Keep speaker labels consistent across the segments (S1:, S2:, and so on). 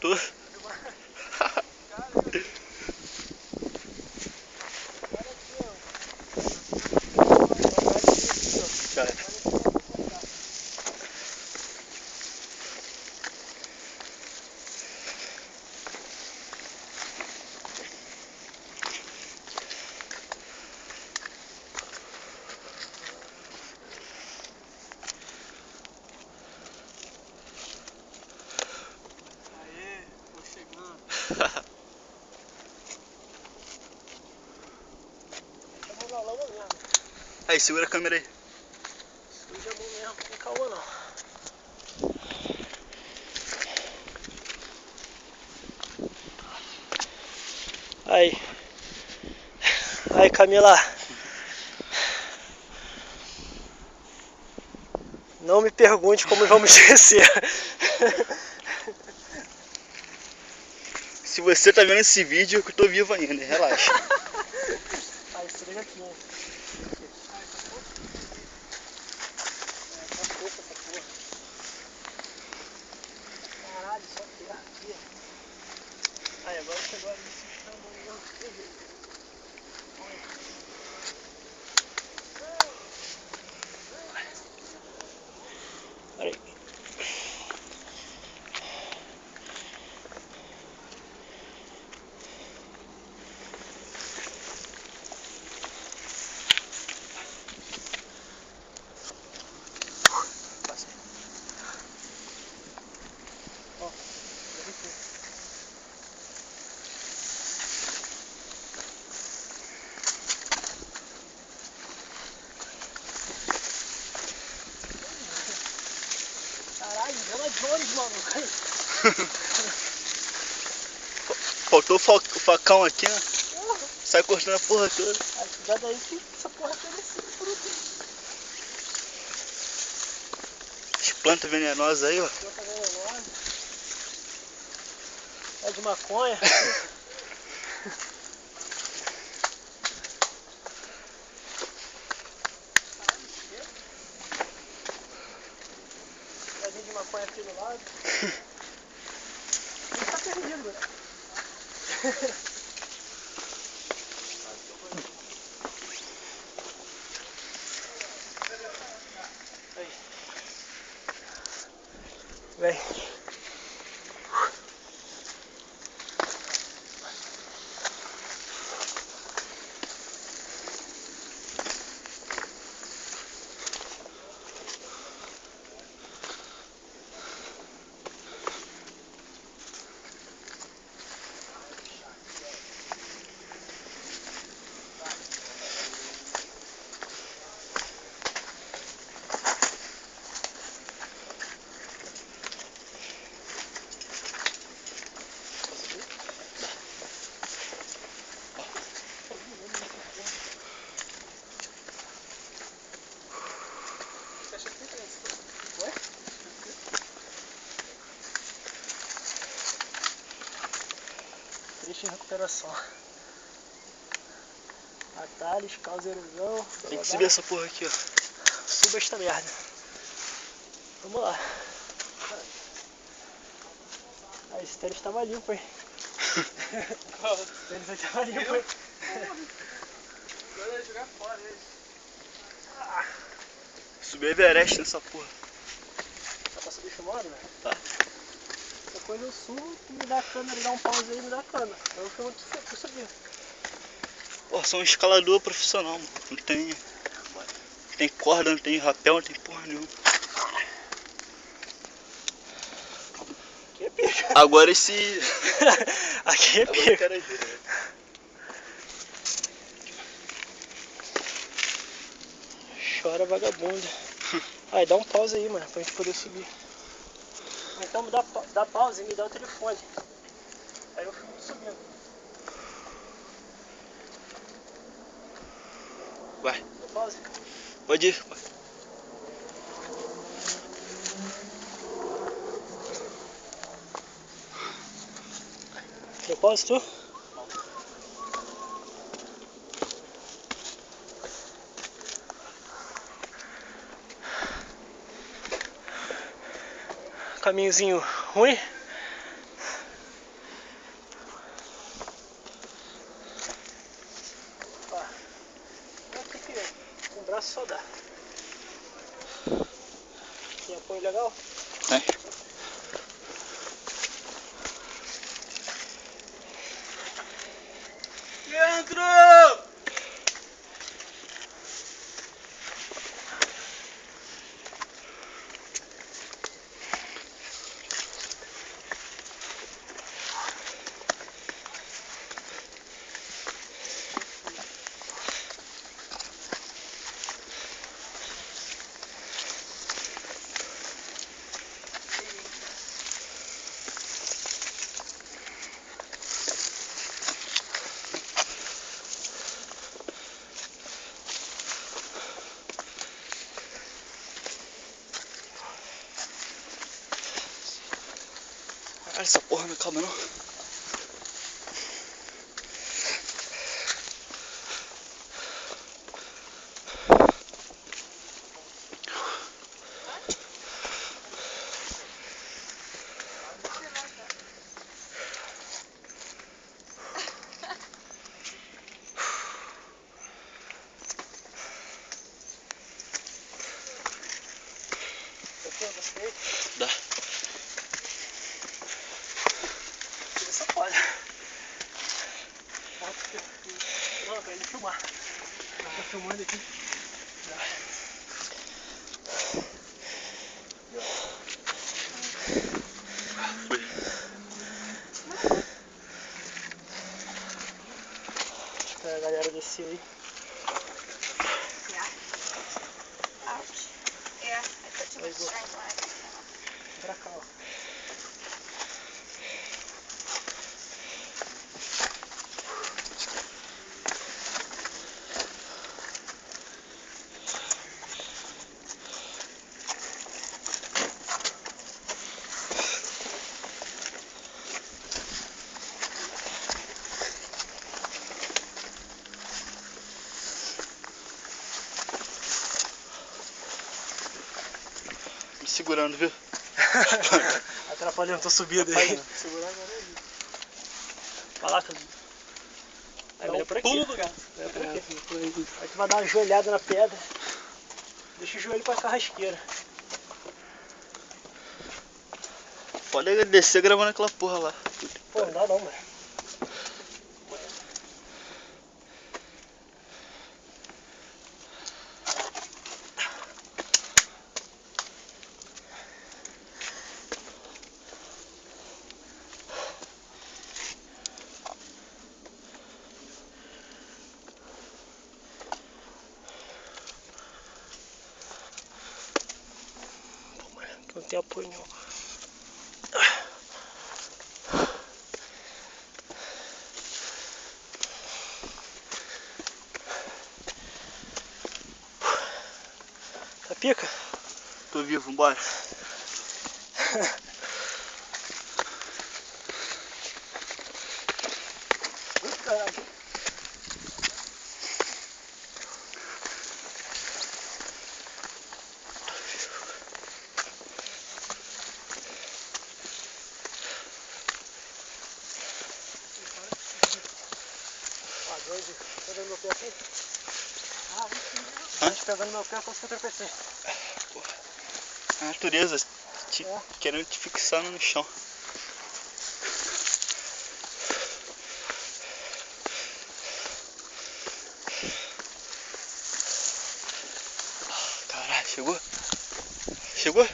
S1: Tô. Aí, segura a câmera aí.
S2: Suja a mão mesmo, não tem calma não. Aí. Aí, Camila. Não me pergunte como vamos descer.
S1: Se você tá vendo esse vídeo, eu tô vivo ainda, relaxa.
S2: Aí, esfrega aqui, hein. Tá fofa essa porra. Caralho, só terra aqui. Aí, agora chegou ali se chamando. Peraí. Ó, caralho, Indiana Jones, mano.
S1: Faltou o facão aqui, né? Sai cortando a porra toda.
S2: Aí, cuidado aí que essa porra pega esse fruto.
S1: As plantas venenosas aí, ó.
S2: Planta venenosa. É de maconha. Pezinho de maconha aqui do lado. Não tá perdido, velho. Aí. Vem. Triste em recuperação. Atalhos, calzeirozão.
S1: Tem que subir essa porra aqui, ó.
S2: Suba esta merda. Vamos lá. Ah, esse tênis tava limpo, hein? Esse tênis aqui tava limpo, hein?
S3: Agora eu ia jogar fora ele.
S1: Subir Everest nessa porra.
S2: Tá pra subir filmando, né?
S1: Tá.
S2: Depois eu subo e me dá a câmera, dá um pause aí e me dá a câmera. Eu filmo tu subir.
S1: Pô, sou um escalador profissional, mano. Não tem. Tem corda, não tem rapel, não tem porra nenhuma.
S2: Aqui é pica.
S1: Agora esse.
S2: Aqui é
S1: Agora
S2: pica.
S1: o cara vira, né?
S2: Chora vagabundo. Aí, dá um pause aí, mano, pra gente poder subir. Então dá pause e me dá o telefone. Aí eu fico subindo.
S1: Vai.
S2: Dá pause?
S1: Pode ir.
S2: Deu pause tu? Caminhozinho ruim. Um braço só dá. Tem apoio legal?
S1: Tem. Dentro! Caralho, essa porra não acaba não. Dá.
S2: Tira essa folha. Não, pra ele filmar. Tá filmando aqui.
S1: Foi.
S2: Espera a galera descer aí.
S4: Ouch. Yeah, I put too much strength on it.
S2: Pra cá, ó.
S1: Me segurando, viu?
S2: Atrapalhando tua subida aí. Segurar agora aí. Vai lá, Cadu. Aí, melhor por aqui.
S1: Pulo do gato.
S2: Melhor por aqui. Aí tu vai dar uma joelhada na pedra. Deixa o joelho pra carrasqueira.
S1: Pode descer gravando aquela porra lá.
S2: Pô, não dá não, mano. Não tem apoio nenhum. Tá pica?
S1: Tô vivo, vambora.
S2: Caralho. Pegando meu pé aqui? Pegando meu pé, quase que eu tropecei.
S1: A natureza querendo te fixando no chão. Caralho, chegou? Chegou?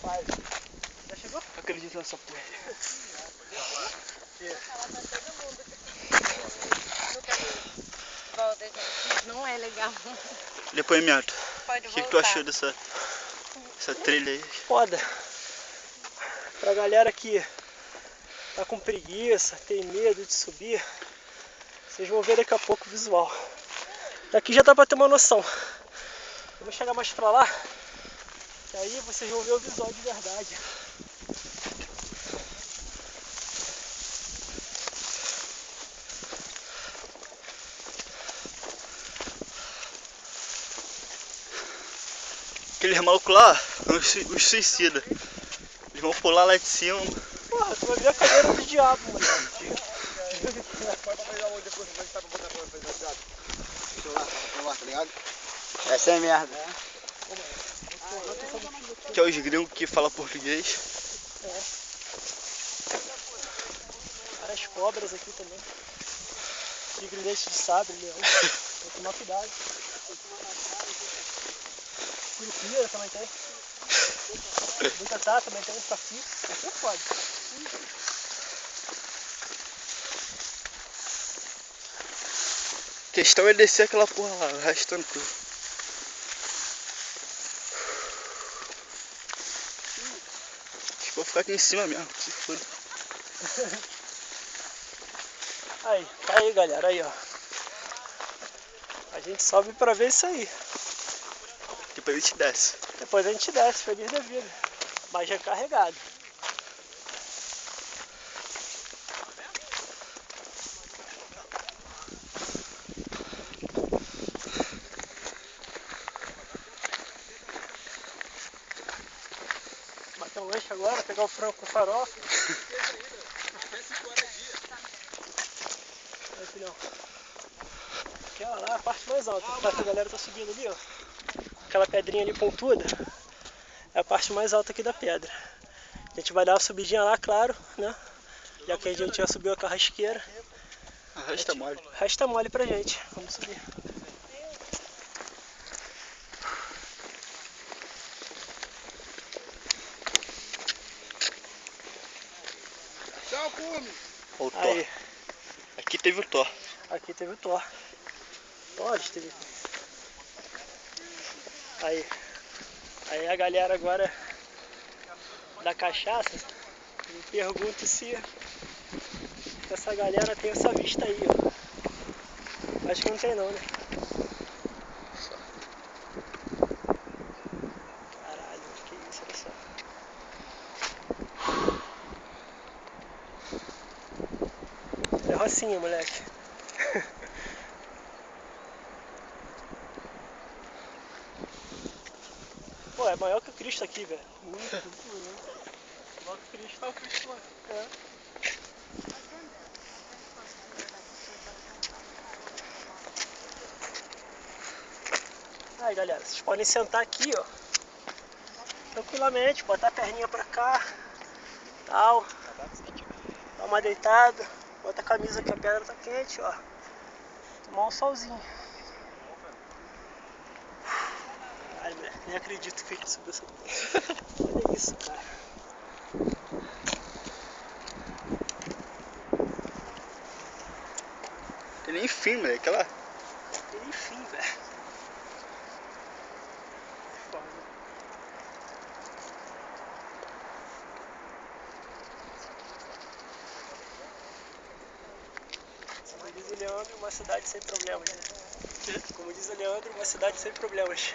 S2: Vai. Já chegou?
S1: Não acredito nessa porra.
S4: Vou falar pra todo mundo que no caminho. Volta, gente. Não é legal.
S1: Depoimento.
S4: pode
S1: O
S4: voltar.
S1: que tu achou dessa trilha aí?
S2: Foda. Pra galera que tá com preguiça, tem medo de subir, vocês vão ver daqui a pouco o visual. Daqui já dá pra ter uma noção. Vamos chegar mais pra lá, que aí vocês vão ver o visual de verdade.
S1: Aqueles malucos lá, os suicidas. Eles vão pular lá de cima.
S2: Porra, tu vai ver a cadeira do diabo, mano.
S3: Pode pegar o depois que vai estar pra botar pra fazer o celular, tá ligado? Essa é merda.
S1: Que é os gringos que falam português.
S2: Várias cobras aqui também. Tigre, dente de sabre, leão. Tem que tomar cuidado. Curupira também tem. Butatá também tem. Saci. Aqui pode.
S1: A questão é descer aquela porra lá, arrastando tudo. Acho que vou ficar aqui em cima mesmo, se foda.
S2: Aí, tá aí, galera. Aí, ó. A gente sobe pra ver isso aí.
S1: Depois a gente desce.
S2: Depois a gente desce, feliz da vida. Mas já carregado. Bater um lanche agora, pegar o frango com farofa. Aí, filhão. Aqui, ó, lá a parte mais alta. Tá, que a galera tá subindo ali, ó. Aquela pedrinha ali pontuda é a parte mais alta aqui da pedra. A gente vai dar uma subidinha lá, claro, né? Já que a gente já subiu a carrasqueira.
S1: Arrasta mole.
S2: Resta mole pra gente. Vamos subir.
S3: Tchau, Cume.
S1: Ó o Thor.
S2: Aí,
S1: Aqui teve o Thor.
S2: aqui teve o Thor. Thor esteve aqui. Aí a galera agora da cachaça me pergunta se essa galera tem essa vista aí, ó. Acho que não tem não, né? Caralho, que isso, olha só. É rocinha, moleque. Pô, é maior que o Cristo aqui, velho. Muito maior que o Cristo.
S3: Tá o Cristo lá.
S2: É. Aí, galera, vocês podem sentar aqui, ó. Tranquilamente, botar a perninha pra cá. Tal. Dá uma deitada. Bota a camisa que a pedra tá quente, ó. Tomar um solzinho. Ai, moleque, nem acredito que a gente subiu essa porra. Olha isso, cara.
S1: Tem nem fim, moleque. Aquela...
S2: Tem nem fim, velho. Foda. Como diz o Leandro, uma cidade sem problemas, né? Como diz o Leandro, uma cidade sem problemas.